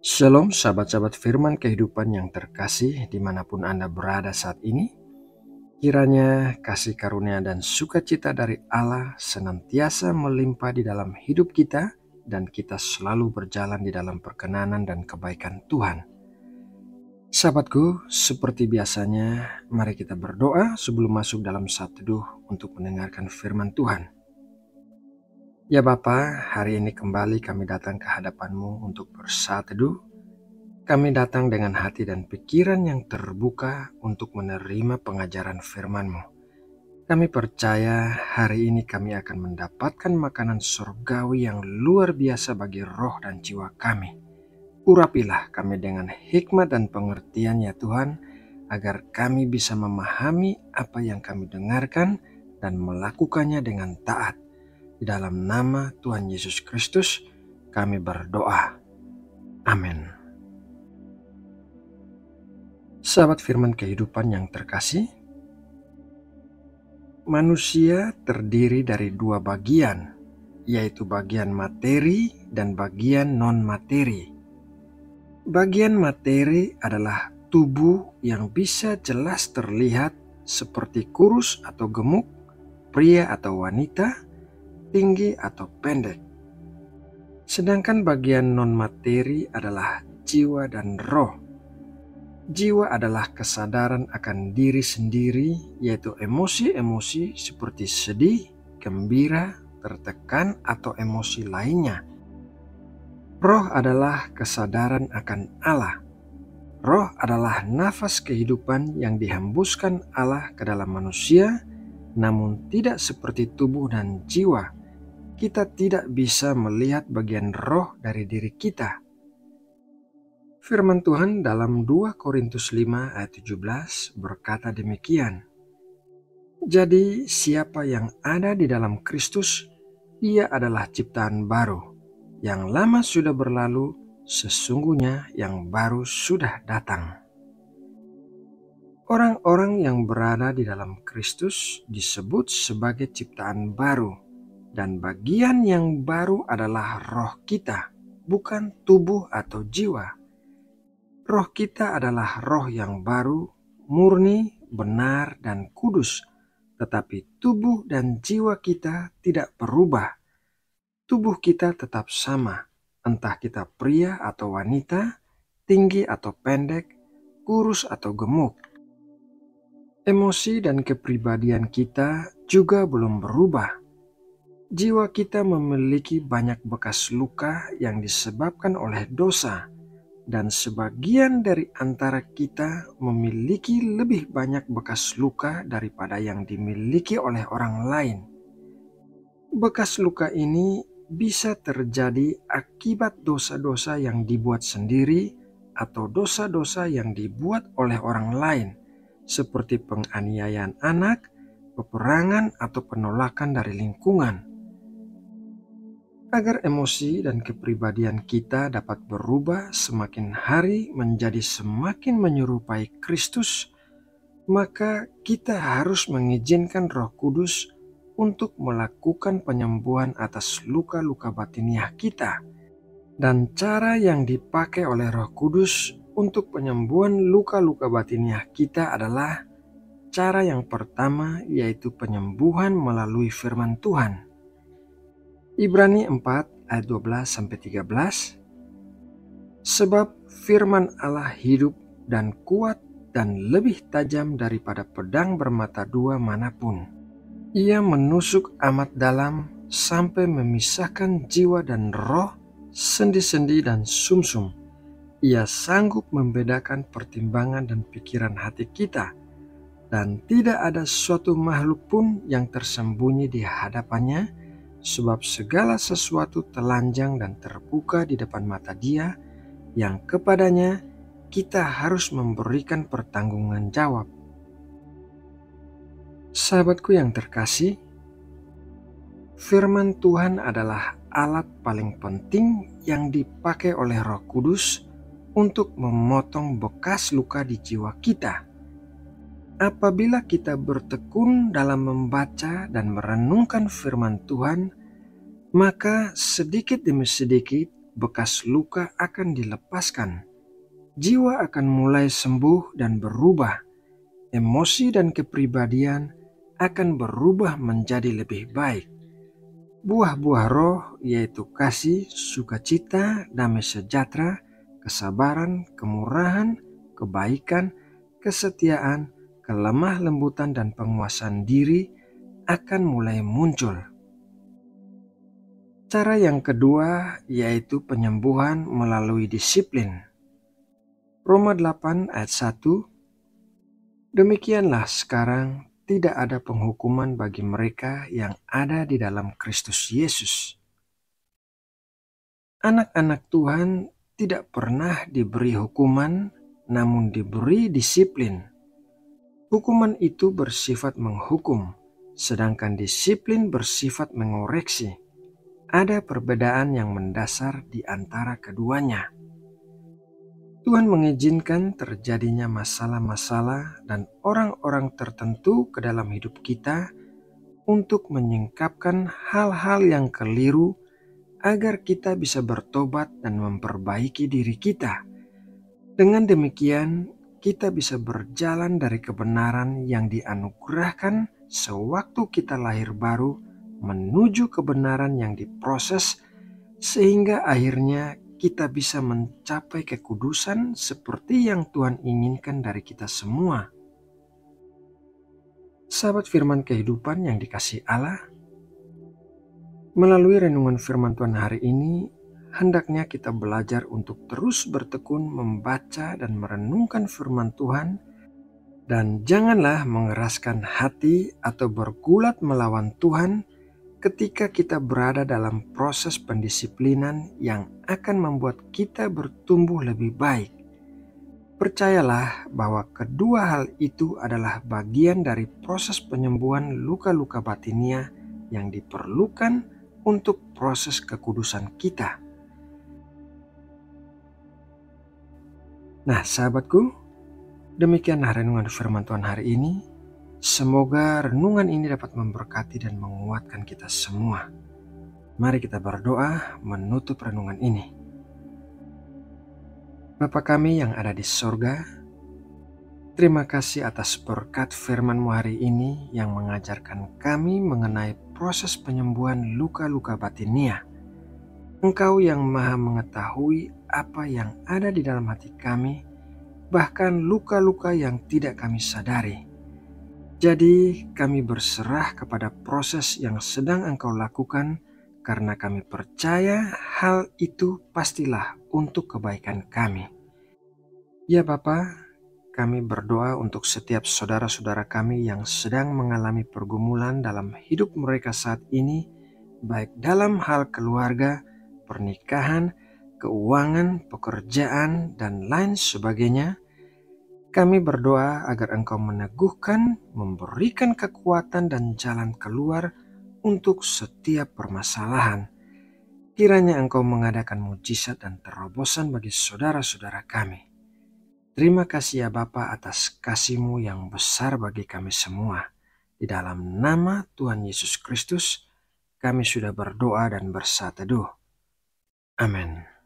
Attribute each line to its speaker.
Speaker 1: Shalom sahabat-sahabat firman kehidupan yang terkasih dimanapun Anda berada saat ini. Kiranya kasih karunia dan sukacita dari Allah senantiasa melimpah di dalam hidup kita dan kita selalu berjalan di dalam perkenanan dan kebaikan Tuhan. Sahabatku, seperti biasanya mari kita berdoa sebelum masuk dalam saat teduh untuk mendengarkan firman Tuhan. Ya Bapa, hari ini kembali kami datang ke hadapan-Mu untuk bersaat teduh. Kami datang dengan hati dan pikiran yang terbuka untuk menerima pengajaran firman-Mu. Kami percaya hari ini kami akan mendapatkan makanan surgawi yang luar biasa bagi roh dan jiwa kami. Urapilah kami dengan hikmat dan pengertian ya Tuhan, agar kami bisa memahami apa yang kami dengarkan dan melakukannya dengan taat. Di dalam nama Tuhan Yesus Kristus kami berdoa. Amin. Sahabat firman kehidupan yang terkasih, manusia terdiri dari dua bagian, yaitu bagian materi dan bagian non-materi. Bagian materi adalah tubuh yang bisa jelas terlihat seperti kurus atau gemuk, pria atau wanita, tinggi atau pendek. Sedangkan bagian non-materi adalah jiwa dan roh. Jiwa adalah kesadaran akan diri sendiri, yaitu emosi-emosi seperti sedih, gembira, tertekan, atau emosi lainnya. Roh adalah kesadaran akan Allah. Roh adalah nafas kehidupan yang dihembuskan Allah ke dalam manusia, namun tidak seperti tubuh dan jiwa. Kita tidak bisa melihat bagian roh dari diri kita. Firman Tuhan dalam 2 Korintus 5 ayat 17 berkata demikian. Jadi siapa yang ada di dalam Kristus, ia adalah ciptaan baru. Yang lama sudah berlalu, sesungguhnya yang baru sudah datang. Orang-orang yang berada di dalam Kristus disebut sebagai ciptaan baru. Dan bagian yang baru adalah roh kita, bukan tubuh atau jiwa. Roh kita adalah roh yang baru, murni, benar, dan kudus. Tetapi tubuh dan jiwa kita tidak berubah. Tubuh kita tetap sama, entah kita pria atau wanita, tinggi atau pendek, kurus atau gemuk. Emosi dan kepribadian kita juga belum berubah. Jiwa kita memiliki banyak bekas luka yang disebabkan oleh dosa. Dan sebagian dari antara kita memiliki lebih banyak bekas luka daripada yang dimiliki oleh orang lain. Bekas luka ini bisa terjadi akibat dosa-dosa yang dibuat sendiri atau dosa-dosa yang dibuat oleh orang lain, seperti penganiayaan anak, peperangan, atau penolakan dari lingkungan. Agar emosi dan kepribadian kita dapat berubah semakin hari menjadi semakin menyerupai Kristus, maka kita harus mengizinkan Roh Kudus untuk melakukan penyembuhan atas luka-luka batiniah kita. Dan cara yang dipakai oleh Roh Kudus untuk penyembuhan luka-luka batiniah kita adalah cara yang pertama, yaitu penyembuhan melalui firman Tuhan. Ibrani 4 ayat 12-13. Sebab firman Allah hidup dan kuat dan lebih tajam daripada pedang bermata dua manapun. Ia menusuk amat dalam sampai memisahkan jiwa dan roh, sendi-sendi dan sumsum. Ia sanggup membedakan pertimbangan dan pikiran hati kita, dan tidak ada suatu makhluk pun yang tersembunyi di hadapannya, sebab segala sesuatu telanjang dan terbuka di depan mata Dia, yang kepadanya kita harus memberikan pertanggungan jawab. Sahabatku yang terkasih, firman Tuhan adalah alat paling penting yang dipakai oleh Roh Kudus untuk memotong bekas luka di jiwa kita. Apabila kita bertekun dalam membaca dan merenungkan firman Tuhan, maka sedikit demi sedikit bekas luka akan dilepaskan, jiwa akan mulai sembuh dan berubah, emosi dan kepribadian akan berubah menjadi lebih baik. Buah-buah roh yaitu kasih, sukacita, damai sejahtera, kesabaran, kemurahan, kebaikan, kesetiaan, kelemah lembutan, dan penguasaan diri akan mulai muncul. Cara yang kedua yaitu penyembuhan melalui disiplin. Roma 8 ayat 1, demikianlah sekarang tidak ada penghukuman bagi mereka yang ada di dalam Kristus Yesus. Anak-anak Tuhan tidak pernah diberi hukuman, namun diberi disiplin. Hukuman itu bersifat menghukum, sedangkan disiplin bersifat mengoreksi. Ada perbedaan yang mendasar di antara keduanya. Tuhan mengizinkan terjadinya masalah-masalah dan orang-orang tertentu ke dalam hidup kita untuk menyingkapkan hal-hal yang keliru agar kita bisa bertobat dan memperbaiki diri kita. Dengan demikian, kita bisa berjalan dari kebenaran yang dianugerahkan sewaktu kita lahir baru menuju kebenaran yang diproses sehingga akhirnya kita bisa mencapai kekudusan seperti yang Tuhan inginkan dari kita semua. Sahabat firman kehidupan yang dikasihi Allah, melalui renungan firman Tuhan hari ini, hendaknya kita belajar untuk terus bertekun membaca dan merenungkan firman Tuhan, dan janganlah mengeraskan hati atau bergulat melawan Tuhan ketika kita berada dalam proses pendisiplinan yang akan membuat kita bertumbuh lebih baik. Percayalah bahwa kedua hal itu adalah bagian dari proses penyembuhan luka-luka batinia yang diperlukan untuk proses kekudusan kita. Nah, sahabatku, demikianlah renungan firman Tuhan hari ini. Semoga renungan ini dapat memberkati dan menguatkan kita semua. Mari kita berdoa menutup renungan ini. Bapa kami yang ada di sorga, terima kasih atas berkat firman-Mu hari ini yang mengajarkan kami mengenai proses penyembuhan luka-luka batinia. Engkau yang maha mengetahui apa yang ada di dalam hati kami, bahkan luka-luka yang tidak kami sadari. Jadi kami berserah kepada proses yang sedang Engkau lakukan karena kami percaya hal itu pastilah untuk kebaikan kami. Ya Bapa, kami berdoa untuk setiap saudara-saudara kami yang sedang mengalami pergumulan dalam hidup mereka saat ini, baik dalam hal keluarga, pernikahan, keuangan, pekerjaan, dan lain sebagainya. Kami berdoa agar Engkau meneguhkan, memberikan kekuatan dan jalan keluar untuk setiap permasalahan. Kiranya Engkau mengadakan mujizat dan terobosan bagi saudara-saudara kami. Terima kasih ya Bapa atas kasih-Mu yang besar bagi kami semua. Di dalam nama Tuhan Yesus Kristus, kami sudah berdoa dan bersatu teduh. Amin.